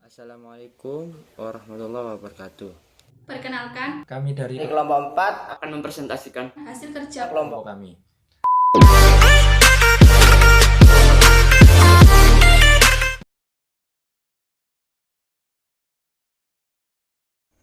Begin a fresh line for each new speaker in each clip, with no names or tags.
Assalamualaikum warahmatullahi wabarakatuh.
Perkenalkan,
Kami dari
kelompok 4
akan mempresentasikan
hasil kerja
kelompok
kami.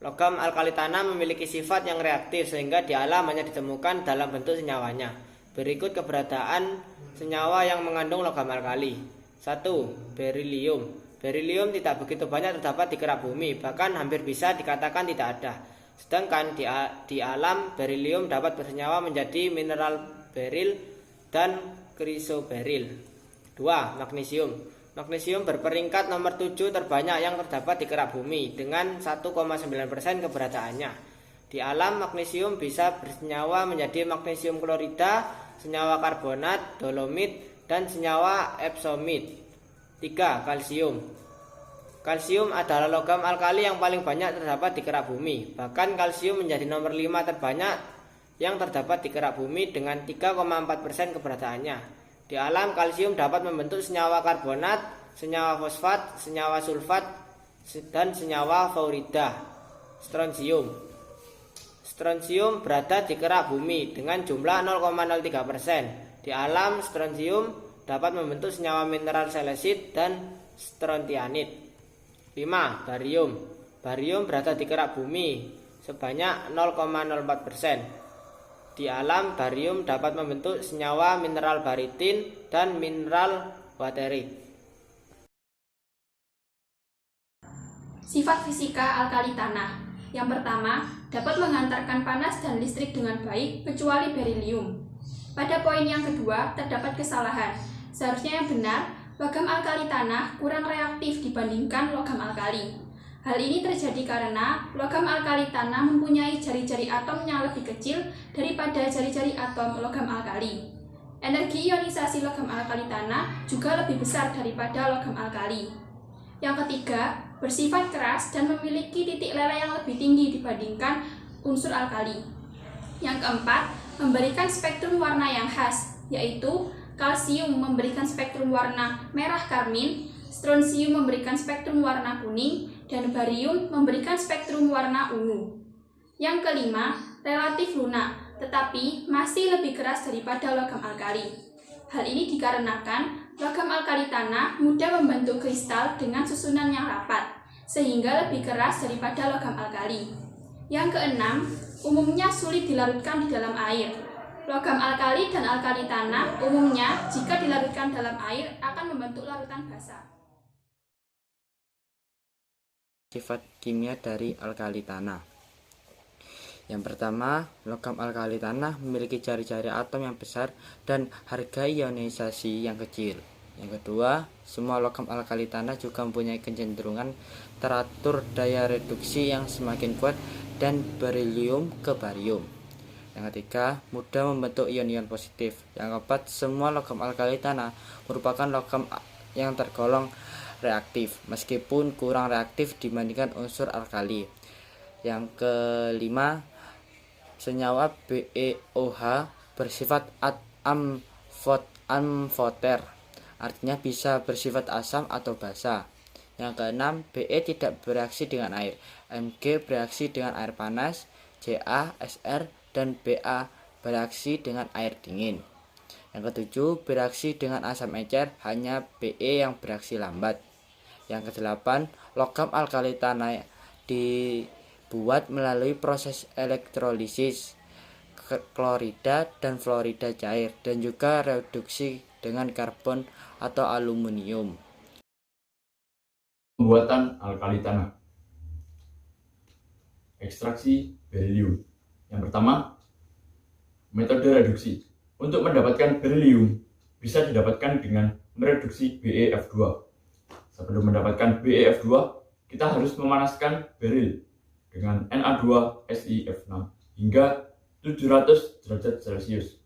logam alkali tanah memiliki sifat yang reaktif sehingga di alam hanya ditemukan dalam bentuk senyawanya. Berikut keberadaan senyawa yang mengandung logam alkali. 1. Berilium. Berilium tidak begitu banyak terdapat di kerak bumi, bahkan hampir bisa dikatakan tidak ada. Sedangkan di alam berilium dapat bersenyawa menjadi mineral beril dan krisoberil. 2. Magnesium. Magnesium berperingkat nomor 7 terbanyak yang terdapat di kerak bumi dengan 1,9% keberadaannya. Di alam magnesium bisa bersenyawa menjadi magnesium klorida, senyawa karbonat, dolomit, dan senyawa epsomit. 3. Kalsium. Kalsium adalah logam alkali yang paling banyak terdapat di kerak bumi. Bahkan kalsium menjadi nomor 5 terbanyak yang terdapat di kerak bumi dengan 3,4% keberadaannya. Di alam kalsium dapat membentuk senyawa karbonat, senyawa fosfat, senyawa sulfat, dan senyawa fluorida. Strontium. Strontium berada di kerak bumi dengan jumlah 0,03%. Di alam strontium dapat membentuk senyawa mineral selesit dan strontianit. 5. Barium. Barium berada di kerak bumi sebanyak 0,04%. Di alam barium dapat membentuk senyawa mineral baritin dan mineral waterit.
sifat fisika alkali tanah. Yang pertama, dapat mengantarkan panas dan listrik dengan baik kecuali berilium. Pada poin yang kedua, terdapat kesalahan. Seharusnya yang benar, logam alkali tanah kurang reaktif dibandingkan logam alkali. Hal ini terjadi karena logam alkali tanah mempunyai jari-jari atom yang lebih kecil daripada jari-jari atom logam alkali. Energi ionisasi logam alkali tanah juga lebih besar daripada logam alkali. Yang ketiga, bersifat keras dan memiliki titik leleh yang lebih tinggi dibandingkan unsur alkali. Yang keempat, memberikan spektrum warna yang khas, yaitu kalsium memberikan spektrum warna merah karmin, strontium memberikan spektrum warna kuning, dan barium memberikan spektrum warna ungu. Yang kelima, relatif lunak, tetapi masih lebih keras daripada logam alkali. Hal ini dikarenakan logam alkali tanah mudah membentuk kristal dengan susunan yang rapat, sehingga lebih keras daripada logam alkali. Yang keenam, umumnya sulit dilarutkan di dalam air. Logam alkali dan alkali tanah umumnya jika dilarutkan dalam air akan membentuk larutan basa.
Sifat kimia dari alkali tanah. Yang pertama, logam alkali tanah memiliki jari-jari atom yang besar dan harga ionisasi yang kecil. Yang kedua, semua logam alkali tanah juga mempunyai kecenderungan teratur daya reduksi yang semakin kuat dan berilium ke barium. Yang ketiga, mudah membentuk ion-ion positif. Yang keempat, semua logam alkali tanah merupakan logam yang tergolong reaktif meskipun kurang reaktif dibandingkan unsur alkali. Yang kelima, senyawa BeOH bersifat amfoter, artinya bisa bersifat asam atau basa. Yang keenam, Be tidak bereaksi dengan air, Mg bereaksi dengan air panas, Ca, Sr, dan Ba bereaksi dengan air dingin. Yang ketujuh, bereaksi dengan asam ecer, hanya Be yang bereaksi lambat. Yang kedelapan, logam alkali tanah dibuat melalui proses elektrolisis klorida dan fluorida cair dan juga reduksi dengan karbon atau aluminium.
Pembuatan alkali tanah. Ekstraksi berilium. Yang pertama, metode reduksi. Untuk mendapatkan berilium bisa didapatkan dengan mereduksi BeF2. Sebelum mendapatkan BeF2, kita harus memanaskan beril dengan Na2SiF6 hingga 700 derajat Celcius.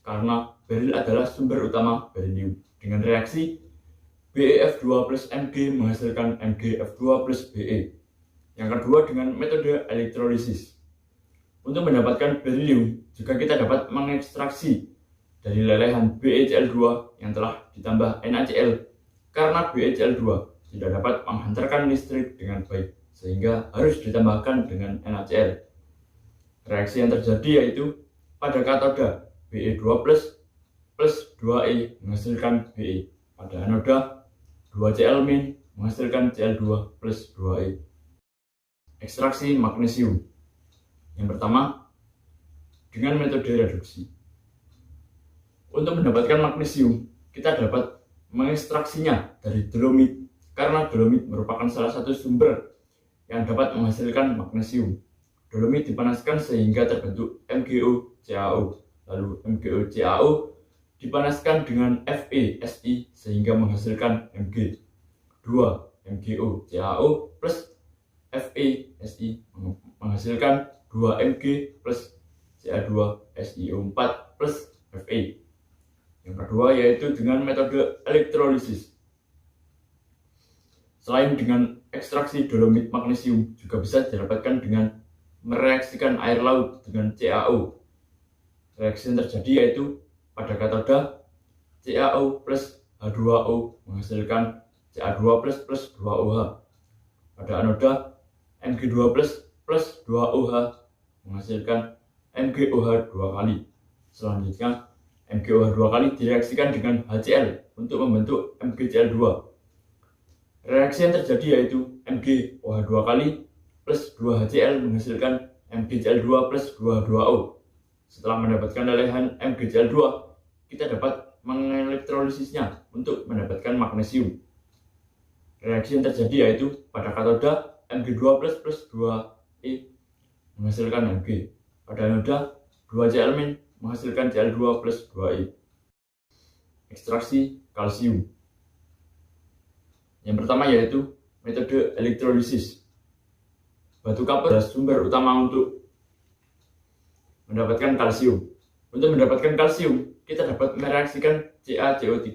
Karena beril adalah sumber utama berilium. Dengan reaksi BeF2 plus Mg menghasilkan MgF2 plus Be. Yang kedua, dengan metode elektrolisis. Untuk mendapatkan berilium, juga kita dapat mengekstraksi dari lelehan BeCl2 yang telah ditambah NaCl. Karena BeCl2 tidak dapat menghantarkan listrik dengan baik, sehingga harus ditambahkan dengan NaCl. Reaksi yang terjadi yaitu pada katoda Be2+ plus 2E menghasilkan Be. Pada anoda 2Cl- menghasilkan Cl2 plus 2E. Ekstraksi magnesium. Yang pertama, dengan metode reduksi. Untuk mendapatkan magnesium, kita dapat mengekstraksinya dari dolomit, karena dolomit merupakan salah satu sumber yang dapat menghasilkan magnesium. Dolomit dipanaskan sehingga terbentuk MgO-CaO. Lalu MgO-CaO dipanaskan dengan FeSi sehingga menghasilkan Mg. 2 MgO-CaO plus FeSi menghasilkan 2 Mg plus Ca2SiO4 plus Fe. Yang kedua yaitu dengan metode elektrolisis. Selain dengan ekstraksi dolomit magnesium, juga bisa didapatkan dengan mereaksikan air laut dengan CaO. Reaksi yang terjadi yaitu pada katoda CaO plus H2O menghasilkan Ca2 plus 2OH. Pada anoda Mg2 plus 2OH menghasilkan MgOH 2 kali. Selanjutnya MgOH 2 kali direaksikan dengan HCl untuk membentuk MgCl2. Reaksi yang terjadi yaitu MgOH 2 kali plus 2 HCl menghasilkan MgCl2 plus 2H2O. Setelah mendapatkan lelehan MgCl2, kita dapat mengelektrolisisnya untuk mendapatkan magnesium. Reaksi yang terjadi yaitu pada katoda Mg2 plus 2E menghasilkan Mg. Pada anoda 2Cl- menghasilkan Cl2 plus 2E. Ekstraksi kalsium. Yang pertama yaitu metode elektrolisis. Batu kapur adalah sumber utama untuk mendapatkan kalsium. Untuk mendapatkan kalsium, kita dapat mereaksikan CaCO3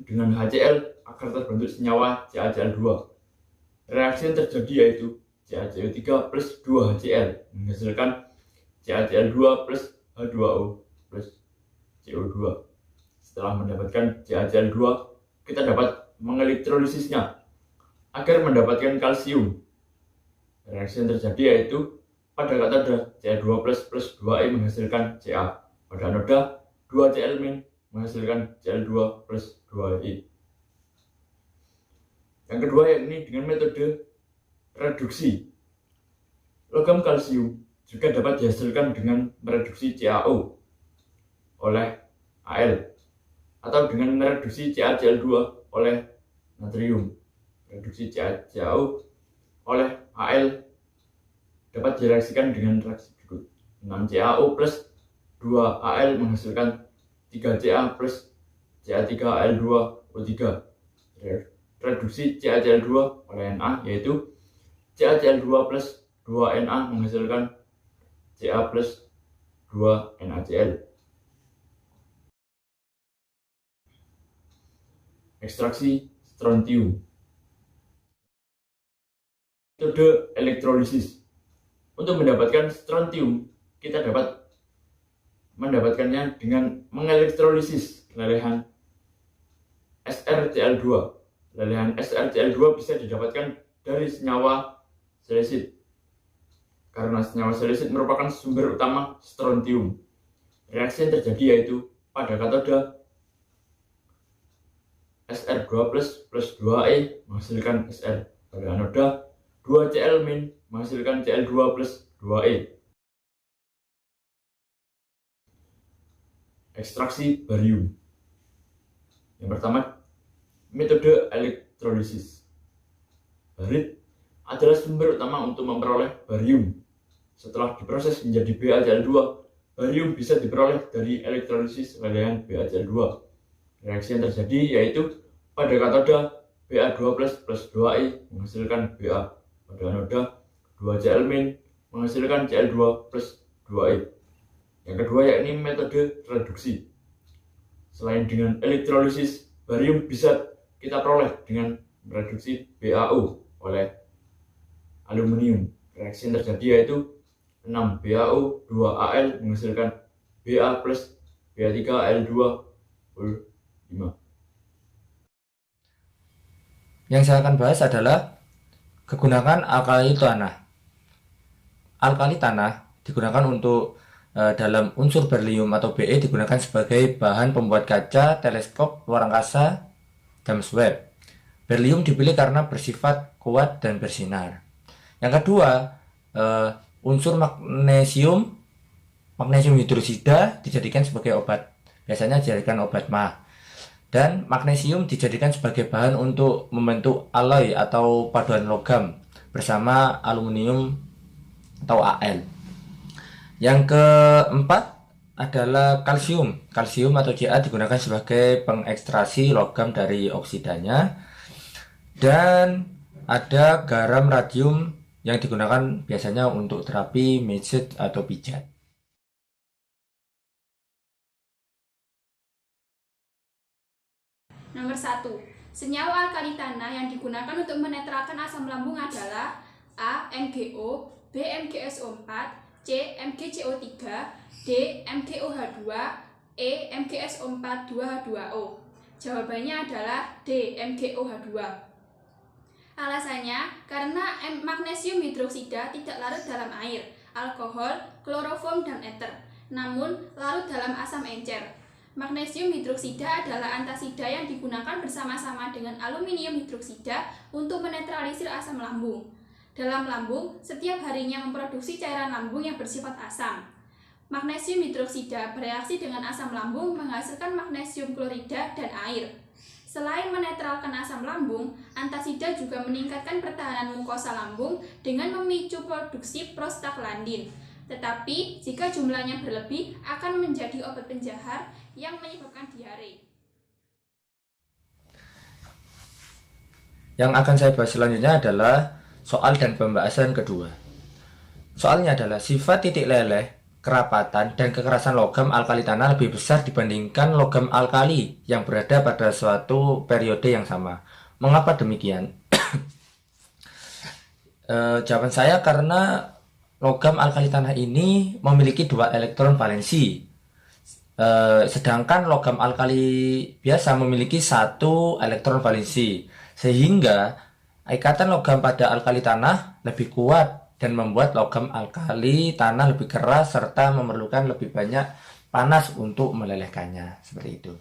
dengan HCl agar terbentuk senyawa CaCl2. Reaksi yang terjadi yaitu CaCO3 plus 2HCl menghasilkan CaCl2 plus H2O plus CO2. Setelah mendapatkan CaCl2, kita dapat mengelektrolisisnya agar mendapatkan kalsium. Reaksi yang terjadi yaitu pada katoda Ca2 plus 2E menghasilkan Ca. Pada anoda 2Cl- menghasilkan Cl2 plus 2E. Yang kedua yakni dengan metode reduksi. Logam kalsium juga dapat dihasilkan dengan mereduksi CaO oleh Al atau dengan mereduksi CaCl2 oleh natrium. Reduksi CaCO oleh Al dapat direaksikan dengan reaksi berikut. 6CaO plus 2Al menghasilkan 3Ca plus Ca3Al2O3. Reduksi CaCl2 oleh Na yaitu CaCl2 plus 2Na menghasilkan Ca plus 2NaCl. Ekstraksi strontium. Metode elektrolisis. Untuk mendapatkan strontium, kita dapat mendapatkannya dengan mengelektrolisis lelehan SrCl2. Lelehan SrCl2 bisa didapatkan dari senyawa silisit, karena senyawa silisit merupakan sumber utama strontium. Reaksi yang terjadi yaitu pada katoda Sr2 plus 2E menghasilkan Sr. Pada anoda 2Cl- menghasilkan Cl2 plus 2E. Ekstraksi barium. Yang pertama, metode elektrolisis. Barit adalah sumber utama untuk memperoleh barium. Setelah diproses menjadi BaCl2, barium bisa diperoleh dari elektrolisis lelehan BaCl2. Reaksi yang terjadi yaitu pada katoda Ba2 plus 2E menghasilkan Ba. Pada anoda 2Cl- menghasilkan Cl2 plus 2E. Yang kedua yakni metode reduksi. Selain dengan elektrolisis, barium bisa kita peroleh dengan mereduksi BaO oleh aluminium. Reaksi yang terjadi yaitu 6BaO 2Al menghasilkan Ba plus Ba3Al2O5.
Yang saya akan bahas adalah kegunaan alkali tanah. Alkali tanah digunakan untuk dalam unsur berlium atau Be digunakan sebagai bahan pembuat kaca, teleskop, luar angkasa, James Webb. Berlium dipilih karena bersifat kuat dan bersinar. Yang kedua, unsur magnesium hidrosida dijadikan sebagai obat. Biasanya dijadikan obat mah. Dan magnesium dijadikan sebagai bahan untuk membentuk alloy atau paduan logam bersama aluminium atau Al. Yang keempat adalah kalsium. Kalsium atau Ca digunakan sebagai pengekstrasi logam dari oksidanya. Dan ada garam radium yang digunakan biasanya untuk terapi mijet atau pijat.
Nomor 1. Senyawa alkali tanah yang digunakan untuk menetralkan asam lambung adalah A. MgO, B. MgSO4, C. MgCO3, D. MgOH2, E. MgSO4 2H2O. Jawabannya adalah D. MgOH2. Alasannya, karena magnesium hidroksida tidak larut dalam air, alkohol, kloroform, dan ether, namun larut dalam asam encer. Magnesium hidroksida adalah antasida yang digunakan bersama-sama dengan aluminium hidroksida untuk menetralisir asam lambung. Dalam lambung, setiap harinya memproduksi cairan lambung yang bersifat asam. Magnesium hidroksida bereaksi dengan asam lambung menghasilkan magnesium klorida dan air. Selain menetralkan asam lambung, antasida juga meningkatkan pertahanan mukosa lambung dengan memicu produksi prostaglandin. Tetapi, jika jumlahnya berlebih, akan menjadi obat penjahar yang menyebabkan diare.
Yang akan saya bahas selanjutnya adalah soal dan pembahasan kedua. Soalnya adalah sifat titik leleh, kerapatan, dan kekerasan logam alkali tanah lebih besar dibandingkan logam alkali yang berada pada suatu periode yang sama. Mengapa demikian? Jawaban saya karena logam alkali tanah ini memiliki 2 elektron valensi, sedangkan logam alkali biasa memiliki 1 elektron valensi, sehingga ikatan logam pada alkali tanah lebih kuat dan membuat logam alkali tanah lebih keras serta memerlukan lebih banyak panas untuk melelehkannya. Seperti itu.